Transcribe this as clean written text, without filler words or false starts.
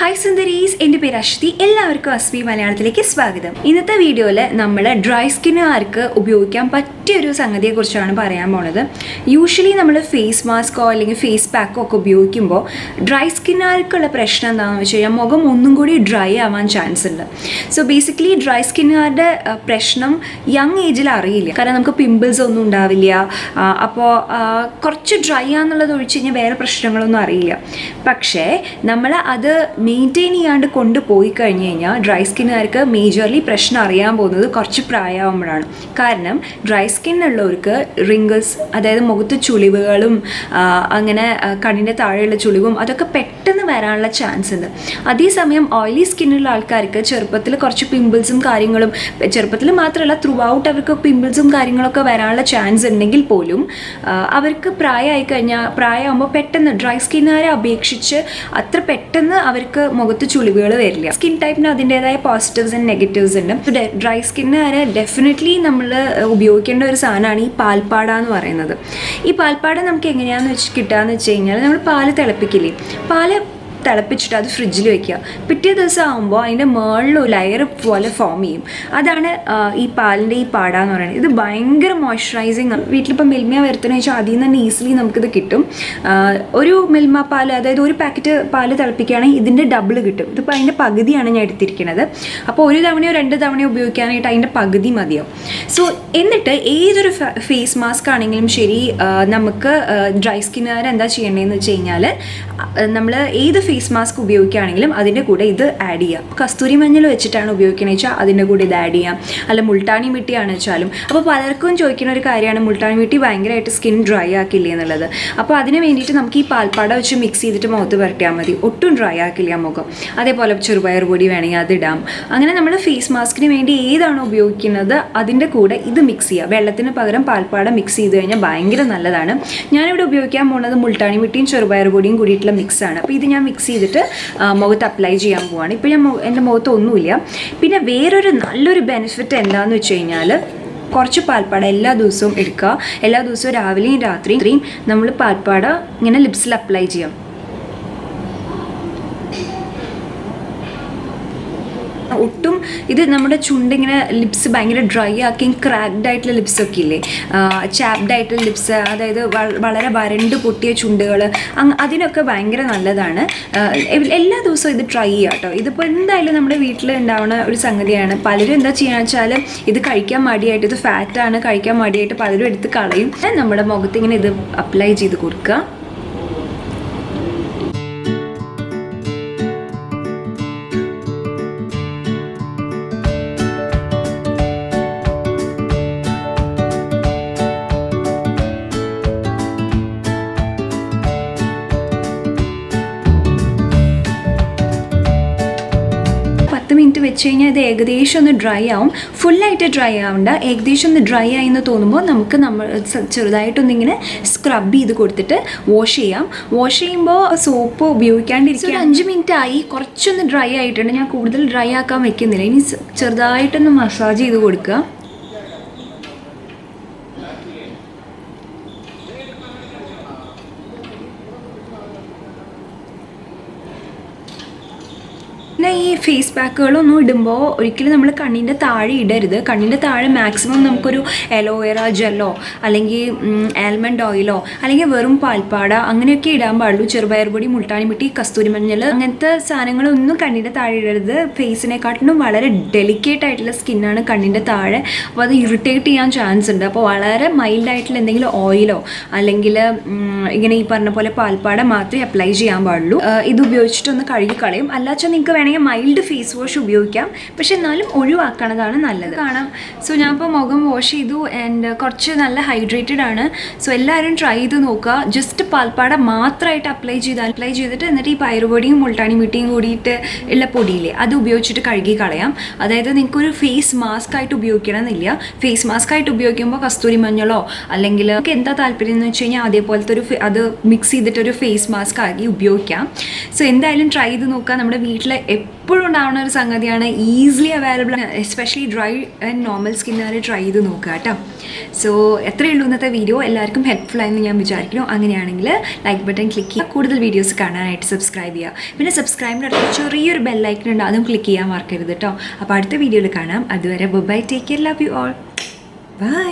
Hi സുന്ദരീസ്, എൻ്റെ പേര് അശ്വതി. എല്ലാവർക്കും അസ്വി മലയാളത്തിലേക്ക് സ്വാഗതം. ഇന്നത്തെ വീഡിയോയിൽ നമ്മൾ ഡ്രൈ സ്കിന്നുകാർക്ക് ഉപയോഗിക്കാൻ പറ്റിയൊരു സംഗതിയെക്കുറിച്ചാണ് പറയാൻ പോണത്. യൂഷ്വലി നമ്മൾ ഫേസ് മാസ്കോ അല്ലെങ്കിൽ ഫേസ് പാക്കോ ഒക്കെ ഉപയോഗിക്കുമ്പോൾ ഡ്രൈ സ്കിന്നുകാർക്കുള്ള പ്രശ്നം എന്താണെന്ന് വെച്ച് കഴിഞ്ഞാൽ മുഖം ഒന്നും കൂടി ഡ്രൈ ആവാൻ ചാൻസ് ഉണ്ട്. സോ ബേസിക്കലി ഡ്രൈ സ്കിന്നുകാരുടെ പ്രശ്നം യങ് ഏജിൽ അറിയില്ല, കാരണം നമുക്ക് പിമ്പിൾസ് ഒന്നും ഉണ്ടാവില്ല. അപ്പോൾ കുറച്ച് ഡ്രൈ ആണെന്നുള്ളത് ഒഴിച്ച് കഴിഞ്ഞാൽ വേറെ പ്രശ്നങ്ങളൊന്നും അറിയില്ല. പക്ഷേ നമ്മൾ അത് മെയിൻറ്റെയിൻ ചെയ്യാണ്ട് കൊണ്ടുപോയി കഴിഞ്ഞ് കഴിഞ്ഞാൽ ഡ്രൈ സ്കിന്നുകാർക്ക് മേജർലി പ്രശ്നം അറിയാൻ പോകുന്നത് കുറച്ച് പ്രായമാകുമ്പോഴാണ്. കാരണം ഡ്രൈ സ്കിന്നുള്ളവർക്ക് റിങ്കിൾസ്, അതായത് മുഖത്ത് ചുളിവുകളും അങ്ങനെ കണ്ണിൻ്റെ താഴെയുള്ള ചുളിവും അതൊക്കെ പെട്ടെന്ന് വരാനുള്ള ചാൻസ് ഉണ്ട്. അതേസമയം ഓയിലി സ്കിന്നുള്ള ആൾക്കാർക്ക് ചെറുപ്പത്തിൽ കുറച്ച് പിമ്പിൾസും കാര്യങ്ങളും, ചെറുപ്പത്തിൽ മാത്രമല്ല ത്രൂ ഔട്ട് അവർക്ക് പിമ്പിൾസും കാര്യങ്ങളൊക്കെ വരാനുള്ള ചാൻസ് ഉണ്ടെങ്കിൽ പോലും അവർക്ക് പ്രായമാകുമ്പോൾ പെട്ടെന്ന് ഡ്രൈ സ്കിന്നുകാരെ അപേക്ഷിച്ച് അത്ര പെട്ടെന്ന് അവർക്ക് മുഖത്ത് ചുളിവുകൾ വരില്ല. സ്കിൻ ടൈപ്പിന് അതിൻ്റെതായ പോസിറ്റീവ്സ് ആൻഡ് നെഗറ്റീവ്സ് ഉണ്ട്. ഡ്രൈ സ്കിന്നുകാരെ ഡെഫിനറ്റ്ലി നമ്മൾ ഉപയോഗിക്കേണ്ട ഒരു സാധനമാണ് ഈ പാൽപ്പാട എന്ന് പറയുന്നത്. ഈ പാൽപ്പാട നമുക്ക് എങ്ങനെയാണെന്ന് കിട്ടുകയെന്ന് വെച്ച് കഴിഞ്ഞാൽ നമ്മൾ പാല് തിളപ്പിക്കില്ലേ, പാല് തിളപ്പിച്ചിട്ട് അത് ഫ്രിഡ്ജിൽ വെക്കുക. പിറ്റേ ദിവസം ആകുമ്പോൾ അതിൻ്റെ മുകളിൽ ലെയർ പോലെ ഫോം ചെയ്യും. അതാണ് ഈ പാലിൻ്റെ ഈ പാട എന്ന് പറയുന്നത്. ഇത് ഭയങ്കര മോയ്സ്ചറൈസിങ് ആണ്. വീട്ടിലിപ്പോൾ മിൽമ വരുത്തുന്ന വെച്ചാൽ അതിൽ നിന്ന് തന്നെ ഈസിലി നമുക്കിത് കിട്ടും. ഒരു മിൽമ പാൽ, അതായത് ഒരു പാക്കറ്റ് പാല് തിളപ്പിക്കുകയാണെങ്കിൽ ഇതിൻ്റെ ഡബിൾ കിട്ടും. ഇതിപ്പോൾ അതിൻ്റെ പകുതിയാണ് ഞാൻ എടുത്തിരിക്കുന്നത്. അപ്പോൾ ഒരു തവണയോ 2 തവണയോ ഉപയോഗിക്കാനായിട്ട് അതിൻ്റെ പകുതി മതിയാവും. സോ എന്നിട്ട് ഏതൊരു ഫേസ് മാസ്ക് ആണെങ്കിലും ശരി, നമുക്ക് ഡ്രൈ സ്കിന്നുകാർ എന്താ ചെയ്യേണ്ടതെന്ന് വെച്ച് കഴിഞ്ഞാൽ, നമ്മൾ ഏത് ഫേസ് മാസ്ക് ഉപയോഗിക്കുകയാണെങ്കിലും അതിൻ്റെ കൂടെ ഇത് ആഡ് ചെയ്യാം. കസ്തൂരി മഞ്ഞൾ വെച്ചിട്ടാണ് ഉപയോഗിക്കണമെന്ന് വെച്ചാൽ അതിൻ്റെ കൂടെ ഇത് ആഡ് ചെയ്യാം. അല്ല മുൾട്ടാണി മിട്ടിയാണ് വെച്ചാലും. അപ്പോൾ പലർക്കും ചോദിക്കുന്ന ഒരു കാര്യമാണ്, മുൾട്ടാണി മിട്ടി ഭയങ്കരമായിട്ട് സ്കിൻ ഡ്രൈ ആക്കില്ലേ എന്നുള്ളത്. അപ്പോൾ അതിന് വേണ്ടിയിട്ട് നമുക്ക് ഈ പാൽപ്പാട വെച്ച് മിക്സ് ചെയ്തിട്ട് മുഖത്ത് പുരട്ടിയാൽ മതി. ഒട്ടും ഡ്രൈ ആക്കില്ല മുഖം. അതേപോലെ ചെറുപയർ പൊടി വേണമെങ്കിൽ അതിടാം. അങ്ങനെ നമ്മൾ ഫേസ് മാസ്കിന് വേണ്ടി ഏതാണോ ഉപയോഗിക്കുന്നത് അതിൻ്റെ കൂടെ ഇത് മിക്സ് ചെയ്യുക. വെള്ളത്തിന് പകരം പാൽപ്പാട മിക്സ് ചെയ്ത് കഴിഞ്ഞാൽ ഭയങ്കര നല്ലതാണ്. ഞാനിവിടെ ഉപയോഗിക്കാൻ പോകുന്നത് മുൾട്ടാണി മിട്ടിയും ചെറുപയർ പൊടിയും കൂടിയിട്ടുള്ള മിക്സാണ്. അപ്പോൾ ഇത് ഞാൻ മിക്സ് ചെയ്തിട്ട് മുഖത്ത് അപ്ലൈ ചെയ്യാൻ പോവാണ്. ഇപ്പോൾ എൻ്റെ മുഖത്ത് ഒന്നുമില്ല. പിന്നെ വേറൊരു നല്ലൊരു ബെനിഫിറ്റ് എന്താണെന്ന് വെച്ച് കഴിഞ്ഞാൽ, കുറച്ച് പാൽപ്പാട എല്ലാ ദിവസവും എടുക്കുക. എല്ലാ ദിവസവും രാവിലെയും രാത്രിയും നമ്മൾ പാൽപ്പാട ഇങ്ങനെ ലിപ്സിൽ അപ്ലൈ ചെയ്യാം. ഒട്ടും ഇത് നമ്മുടെ ചുണ്ടിങ്ങനെ ലിപ്സ് ഭയങ്കര ഡ്രൈ ആക്കി ക്രാക്ഡ് ആയിട്ടുള്ള ലിപ്സൊക്കെ ഇല്ലേ, ചാപ്ഡ് ആയിട്ടുള്ള ലിപ്സ്, അതായത് വളരെ വരണ്ട് പൊട്ടിയ ചുണ്ടുകൾ, അതിനൊക്കെ ഭയങ്കര നല്ലതാണ്. എല്ലാ ദിവസവും ഇത് ട്രൈ ചെയ്യാം കേട്ടോ. ഇതിപ്പോൾ എന്തായാലും നമ്മുടെ വീട്ടിൽ ഉണ്ടാവുന്ന ഒരു സംഗതിയാണ്. പലരും എന്താ ചെയ്യുക വെച്ചാൽ ഇത് കഴിക്കാൻ മടിയായിട്ട്, ഇത് ഫാറ്റാണ് കഴിക്കാൻ മടിയായിട്ട് പലരും എടുത്ത് കളയും. നമ്മുടെ മുഖത്തിങ്ങനെ ഇത് അപ്ലൈ ചെയ്ത് കൊടുക്കുക. മിനിറ്റ് വെച്ച് കഴിഞ്ഞാൽ ഇത് ഏകദേശം ഒന്ന് ഡ്രൈ ആവും. ഫുള്ളായിട്ട് ഡ്രൈ ആവണ്ട, ഏകദേശം ഒന്ന് ഡ്രൈ ആയി എന്ന് തോന്നുമ്പോൾ നമുക്ക് ചെറുതായിട്ടൊന്നിങ്ങനെ സ്ക്രബ് ചെയ്ത് കൊടുത്തിട്ട് വാഷ് ചെയ്യാം. വാഷ് ചെയ്യുമ്പോൾ സോപ്പ് ഉപയോഗിക്കാണ്ടിരിക്കുക. 5 മിനിറ്റ് ആയി, കുറച്ചൊന്ന് ഡ്രൈ ആയിട്ടുണ്ട്. ഞാൻ കൂടുതൽ ഡ്രൈ ആക്കാൻ വെക്കുന്നില്ല. ഇനി ചെറുതായിട്ടൊന്ന് മസാജ് ചെയ്ത് കൊടുക്കുക. പിന്നെ ഈ ഫേസ് പാക്കുകളൊന്നും ഇടുമ്പോൾ ഒരിക്കലും നമ്മൾ കണ്ണിൻ്റെ താഴെ ഇടരുത്. കണ്ണിൻ്റെ താഴെ മാക്സിമം നമുക്കൊരു അലോവേറ ജെല്ലോ അല്ലെങ്കിൽ ആൽമണ്ട് ഓയിലോ അല്ലെങ്കിൽ വെറും പാൽപ്പാട അങ്ങനെയൊക്കെ ഇടാൻ പാടുള്ളൂ. ചെറുപയർ പൊടി, മുൾട്ടാണി മിട്ടി, കസ്തൂരി മഞ്ഞൾ അങ്ങനത്തെ സാധനങ്ങളൊന്നും കണ്ണിൻ്റെ താഴെ ഇടരുത്. ഫേസിനെക്കാട്ടിലും വളരെ ഡെലിക്കേറ്റ് ആയിട്ടുള്ള സ്കിന്നാണ് കണ്ണിൻ്റെ താഴെ. അപ്പോൾ അത് ഇറിറ്റേറ്റ് ചെയ്യാൻ ചാൻസ് ഉണ്ട്. അപ്പോൾ വളരെ മൈൽഡായിട്ടുള്ള എന്തെങ്കിലും ഓയിലോ അല്ലെങ്കിൽ ഇങ്ങനെ ഈ പറഞ്ഞ പോലെ പാൽപ്പാട മാത്രമേ അപ്ലൈ ചെയ്യാൻ പാടുള്ളൂ. ഇത് ഉപയോഗിച്ചിട്ടൊന്ന് കഴുകി കളയും. അല്ലാച്ചാൽ നിങ്ങൾക്ക് വേണമെങ്കിൽ മൈൽഡ് ഫേസ് വാഷ് ഉപയോഗിക്കാം, പക്ഷെ എന്നാലും ഒഴിവാക്കണതാണ് നല്ലത്. കാണാം. സോ ഞാൻ ഇപ്പോൾ മുഖം വാഷ് ചെയ്തു ആൻഡ് കുറച്ച് നല്ല ഹൈഡ്രേറ്റഡ് ആണ്. സോ എല്ലാവരും ട്രൈ ചെയ്ത് നോക്കുക. ജസ്റ്റ് പാൽപ്പാട മാത്രമായിട്ട് അപ്ലൈ ചെയ്തിട്ട് എന്നിട്ട് ഈ പയറുപൊടിയും മുൾട്ടാണി മിട്ടിയും കൂടിയിട്ട് ഉള്ള പൊടിയില്ലേ അത് ഉപയോഗിച്ചിട്ട് കഴുകി കളയാം. അതായത് നിങ്ങൾക്കൊരു ഫേസ് മാസ്ക് ആയിട്ട് ഉപയോഗിക്കണം എന്നില്ല. ഫേസ് മാസ്ക് ആയിട്ട് ഉപയോഗിക്കുമ്പോൾ കസ്തൂരി മഞ്ഞളോ അല്ലെങ്കിൽ നമുക്ക് എന്താ താല്പര്യം എന്ന് വെച്ച് കഴിഞ്ഞാൽ അതേപോലത്തെ അത് മിക്സ് ചെയ്തിട്ടൊരു ഫേസ് മാസ്ക് ആക്കി ഉപയോഗിക്കാം. സോ എന്തായാലും ട്രൈ ചെയ്ത് നോക്കുക. നമ്മുടെ വീട്ടിലെ എപ്പോഴും ഉണ്ടാവുന്ന ഒരു സംഗതിയാണ്, ഈസിലി അവൈലബിൾ ആണ്. എസ്പെഷ്യലി ഡ്രൈ ആൻഡ് നോർമൽ സ്കിന്നുകാർ ട്രൈ ചെയ്ത് നോക്കുക കേട്ടോ. സോ എത്രയേ ഉള്ളൂ ഇന്നത്തെ വീഡിയോ. എല്ലാവർക്കും ഹെൽപ്ഫുൾ ആയെന്ന് ഞാൻ വിചാരിക്കുന്നു. അങ്ങനെയാണെങ്കിൽ ലൈക്ക് ബട്ടൺ ക്ലിക്ക് ചെയ്യുക, കൂടുതൽ വീഡിയോസ് കാണാനായിട്ട് സബ്സ്ക്രൈബ് ചെയ്യുക. പിന്നെ സബ്സ്ക്രൈബിൻ്റെ അടുത്ത് ചെറിയൊരു ബെല്ലൈക്കൺ ഉണ്ട്, അതും ക്ലിക്ക് ചെയ്യാൻ മറക്കരുത് കേട്ടോ. അപ്പോൾ അടുത്ത വീഡിയോയിൽ കാണാം. അതുവരെ bye, take care, love you all, by.